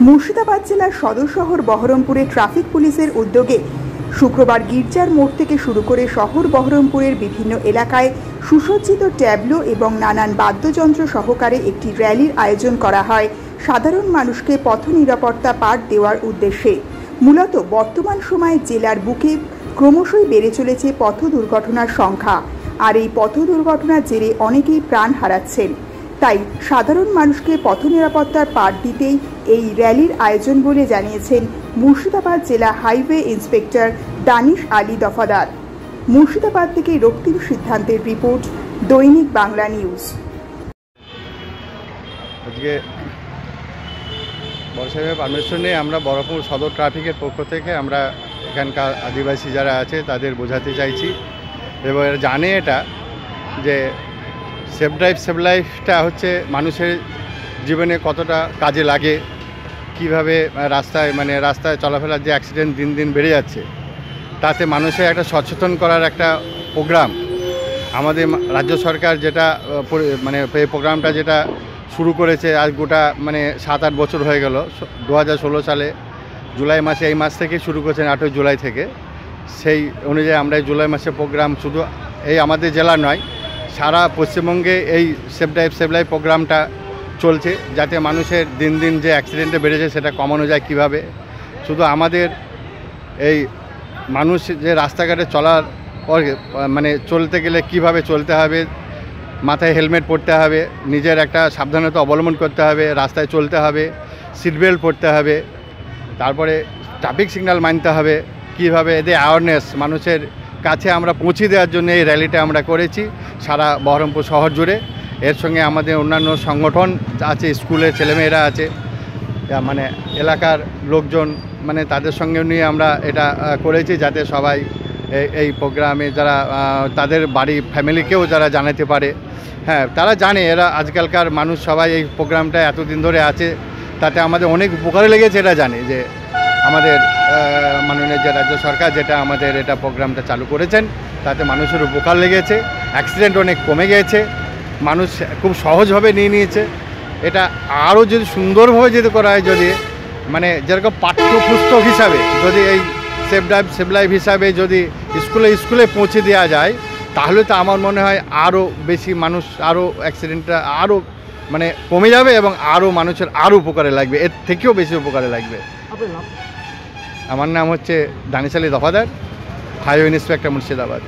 মুর্শিদাবাদ জেলার সদর শহর বহরমপুরে ট্রাফিক পুলিশের উদ্যোগে শুক্রবার গির্জার মোড় থেকে শুরু করে শহর বহরমপুরের বিভিন্ন এলাকায় সুসজ্জিত ট্যাবলো এবং নানান বাদ্যযন্ত্র সহকারে একটি র্যালির আয়োজন করা হয় সাধারণ মানুষকে পথ নিরাপত্তা পাঠ দেওয়ার উদ্দেশ্যে। মূলত বর্তমান সময়ে জেলার বুকে ক্রমশই বেড়ে চলেছে পথ দুর্ঘটনার সংখ্যা, আর এই পথ দুর্ঘটনার জেরে অনেকেই প্রাণ হারাচ্ছেন। তাই সাধারণ মানুষকে পথ নিরাপত্তার পাঠ দিতেই এই র্যালির আয়োজন বলে জানিয়েছেন মুর্শিদাবাদ জেলা হাইওয়ে ইন্সপেক্টর দানিশ আলী দফাদার। মুর্শিদাবাদ থেকে রক্তিম সিদ্ধান্তের রিপোর্ট, দৈনিক বাংলা নিউজ। আজকে বর্ষায় পারমিশন নিয়ে আমরা বহরমপুর সদর ট্রাফিকের পক্ষ থেকে আমরা এখানকার আদিবাসী যারা আছে তাদের বোঝাতে চাইছি এবং জানে এটা যে সেফ ড্রাইভ সেভ লাইফটা হচ্ছে মানুষের জীবনে কতটা কাজে লাগে, কিভাবে রাস্তায় চলাফেরার যে অ্যাক্সিডেন্ট দিন দিন বেড়ে যাচ্ছে, তাতে মানুষের একটা সচেতন করার একটা প্রোগ্রাম আমাদের রাজ্য সরকার যেটা এই প্রোগ্রামটা যেটা শুরু করেছে আজ গোটা 7-8 বছর হয়ে গেল। 2016 সালে জুলাই মাসে, এই মাস থেকে শুরু করেছেন 8 জুলাই থেকে। সেই অনুযায়ী আমরা এই জুলাই মাসে প্রোগ্রাম শুধু এই আমাদের জেলা নয়, সারা পশ্চিমবঙ্গে এই সেফ ড্রাইভ সেভ লাইফ প্রোগ্রামটা চলছে, যাতে মানুষের দিন দিন যে অ্যাক্সিডেন্টে বেড়েছে সেটা কমানো যায় কিভাবে। শুধু আমাদের এই মানুষ যে রাস্তাঘাটে চলার পর চলতে গেলে কিভাবে চলতে হবে, মাথায় হেলমেট পরতে হবে, নিজের একটা সাবধানতা অবলম্বন করতে হবে, রাস্তায় চলতে হবে, সিট বেল্ট পরতে হবে, তারপরে ট্রাফিক সিগন্যাল মানতে হবে, কিভাবে এদের অ্যাওয়ারনেস মানুষের কাছে আমরা পৌঁছে দেওয়ার জন্য এই র্যালিটা আমরা করেছি সারা বহরমপুর শহর জুড়ে। এর সঙ্গে আমাদের অন্যান্য সংগঠন আছে, স্কুলের ছেলেমেয়েরা আছে, এলাকার লোকজন তাদের সঙ্গে নিয়ে আমরা এটা করেছি, যাতে সবাই এই প্রোগ্রামে যারা তাদের বাড়ি ফ্যামিলিকেও যারা জানাতে পারে। হ্যাঁ, তারা জানে, এরা আজকালকার মানুষ সবাই এই প্রোগ্রামটা এতদিন ধরে আছে, তাতে আমাদের অনেক উপকারে লেগেছে। এটা জানে যে আমাদের মাননীয় যে রাজ্য সরকার যেটা আমাদের এটা প্রোগ্রামটা চালু করেছেন, তাতে মানুষের উপকার লেগেছে, অ্যাক্সিডেন্ট অনেক কমে গেছে, মানুষ খুব সহজভাবে নিয়ে নিয়েছে। এটা আরও যদি সুন্দরভাবে যদি করা হয়, যদি যেরকম পাঠ্যপুস্তক হিসাবে যদি এই সেফ ড্রাইভ সেভ লাইফ হিসাবে যদি স্কুলে পৌঁছে দেওয়া যায়, তাহলে তো আমার মনে হয় আরও বেশি মানুষ, আরও অ্যাক্সিডেন্টটা আরও কমে যাবে এবং আরও মানুষের আরও উপকারে লাগবে, এর থেকেও বেশি উপকারে লাগবে। আমার নাম হচ্ছে দানিশ আলী দফাদার, হাইওয়ে ইন্সপেক্টর মুর্শিদাবাদ।